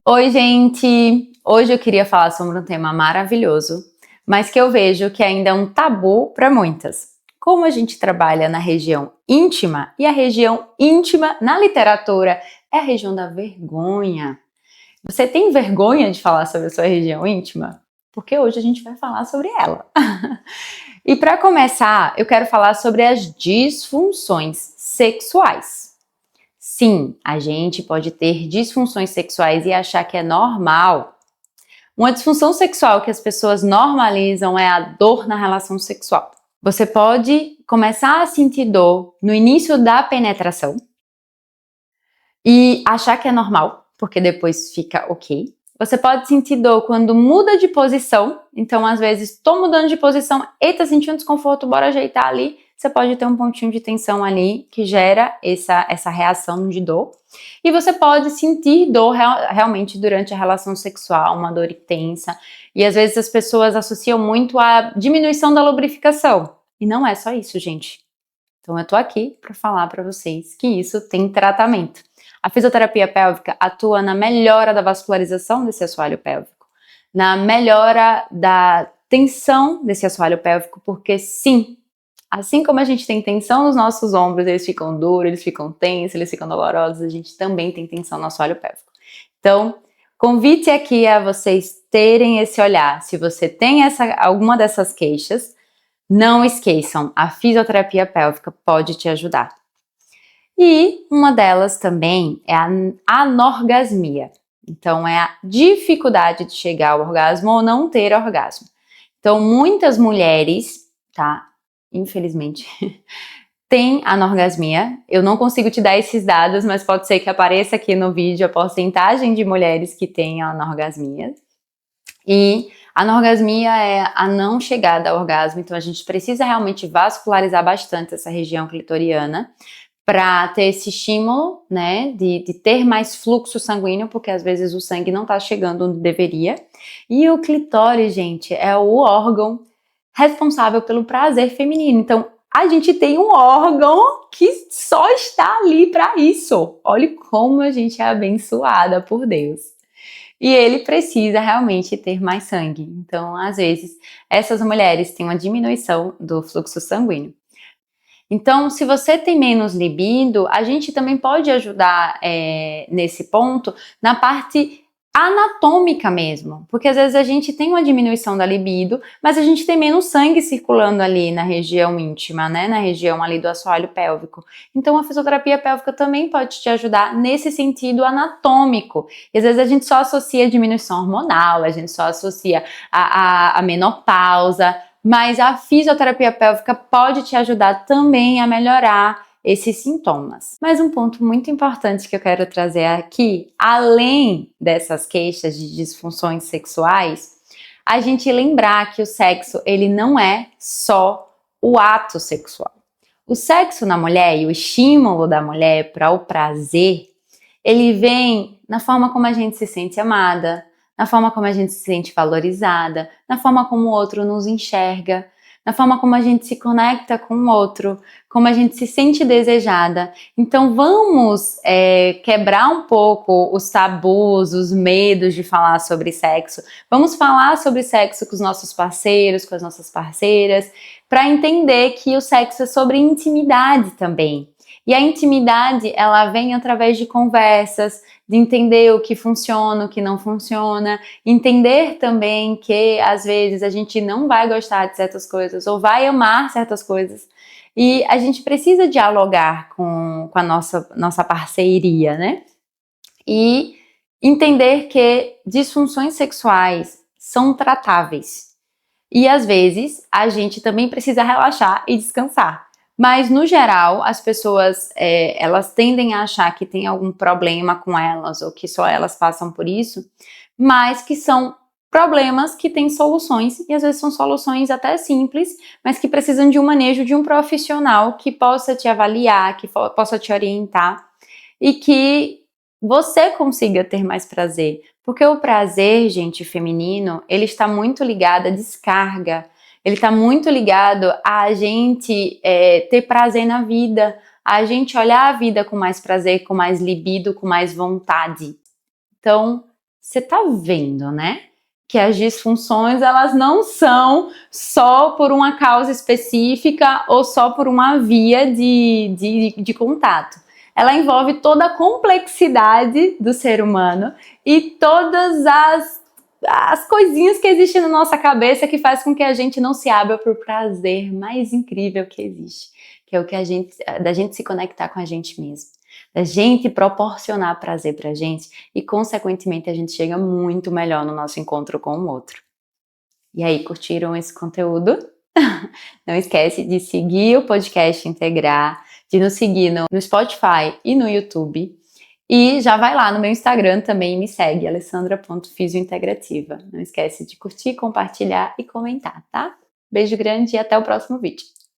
Oi, gente! Hoje eu queria falar sobre um tema maravilhoso, mas que eu vejo que ainda é um tabu para muitas. Como a gente trabalha na região íntima, e a região íntima na literatura é a região da vergonha. Você tem vergonha de falar sobre a sua região íntima? Porque hoje a gente vai falar sobre ela. E para começar, eu quero falar sobre as disfunções sexuais. Sim, a gente pode ter disfunções sexuais e achar que é normal. Uma disfunção sexual que as pessoas normalizam é a dor na relação sexual. Você pode começar a sentir dor no início da penetração e achar que é normal, porque depois fica ok. Você pode sentir dor quando muda de posição, então às vezes estou mudando de posição, eita, senti um desconforto, bora ajeitar ali. Você pode ter um pontinho de tensão ali que gera essa reação de dor. E você pode sentir dor realmente durante a relação sexual, uma dor intensa. E às vezes as pessoas associam muito à diminuição da lubrificação. E não é só isso, gente. Então eu tô aqui para falar para vocês que isso tem tratamento. A fisioterapia pélvica atua na melhora da vascularização desse assoalho pélvico, na melhora da tensão desse assoalho pélvico, porque sim, assim como a gente tem tensão nos nossos ombros, eles ficam duros, eles ficam tensos, eles ficam dolorosos, a gente também tem tensão no assoalho pélvico. Então, convite aqui a vocês terem esse olhar. Se você tem alguma dessas queixas, não esqueçam, a fisioterapia pélvica pode te ajudar. E uma delas também é a anorgasmia. Então, é a dificuldade de chegar ao orgasmo ou não ter orgasmo. Então, muitas mulheres, tá? Infelizmente, têm anorgasmia. Eu não consigo te dar esses dados, mas pode ser que apareça aqui no vídeo a porcentagem de mulheres que têm anorgasmia. E a anorgasmia é a não chegada ao orgasmo, então a gente precisa realmente vascularizar bastante essa região clitoriana para ter esse estímulo, né, de ter mais fluxo sanguíneo, porque às vezes o sangue não está chegando onde deveria. E o clitóris, gente, é o órgão responsável pelo prazer feminino. Então, a gente tem um órgão que só está ali para isso. Olha como a gente é abençoada por Deus. E ele precisa realmente ter mais sangue. Então, às vezes, essas mulheres têm uma diminuição do fluxo sanguíneo. Então, se você tem menos libido, a gente também pode ajudar nesse ponto na parte anatômica mesmo, porque às vezes a gente tem uma diminuição da libido, mas a gente tem menos sangue circulando ali na região íntima, né, na região ali do assoalho pélvico. Então a fisioterapia pélvica também pode te ajudar nesse sentido anatômico. E às vezes a gente só associa a diminuição hormonal, a gente só associa a menopausa, mas a fisioterapia pélvica pode te ajudar também a melhorar esses sintomas. Mas um ponto muito importante que eu quero trazer aqui, além dessas queixas de disfunções sexuais, a gente lembrar que o sexo, ele não é só o ato sexual. O sexo na mulher e o estímulo da mulher para o prazer, ele vem na forma como a gente se sente amada, na forma como a gente se sente valorizada, na forma como o outro nos enxerga, na forma como a gente se conecta com o outro, como a gente se sente desejada. Então vamos quebrar um pouco os tabus, os medos de falar sobre sexo. Vamos falar sobre sexo com os nossos parceiros, com as nossas parceiras, para entender que o sexo é sobre intimidade também. E a intimidade, ela vem através de conversas, de entender o que funciona, o que não funciona, entender também que às vezes a gente não vai gostar de certas coisas ou vai amar certas coisas. E a gente precisa dialogar com a nossa parceria, né? E entender que disfunções sexuais são tratáveis. E às vezes a gente também precisa relaxar e descansar. Mas no geral as pessoas elas tendem a achar que tem algum problema com elas ou que só elas passam por isso, mas que são problemas que têm soluções e às vezes são soluções até simples, mas que precisam de um manejo de um profissional que possa te avaliar, que possa te orientar e que você consiga ter mais prazer. Porque o prazer, gente, feminino, ele está muito ligado à descarga, ele está muito ligado a gente ter prazer na vida, a gente olhar a vida com mais prazer, com mais libido, com mais vontade. Então, você tá vendo, né? Que as disfunções, elas não são só por uma causa específica ou só por uma via de contato. Ela envolve toda a complexidade do ser humano e todas as coisinhas que existem na nossa cabeça que faz com que a gente não se abra para o prazer mais incrível que existe, que é o que da gente se conectar com a gente mesmo, da gente proporcionar prazer pra gente e, consequentemente, a gente chega muito melhor no nosso encontro com o outro. E aí, curtiram esse conteúdo? Não esquece de seguir o podcast Integrar, de nos seguir no Spotify e no YouTube. E já vai lá no meu Instagram também e me segue, alessandra.fisiointegrativa. Não esquece de curtir, compartilhar e comentar, tá? Beijo grande e até o próximo vídeo.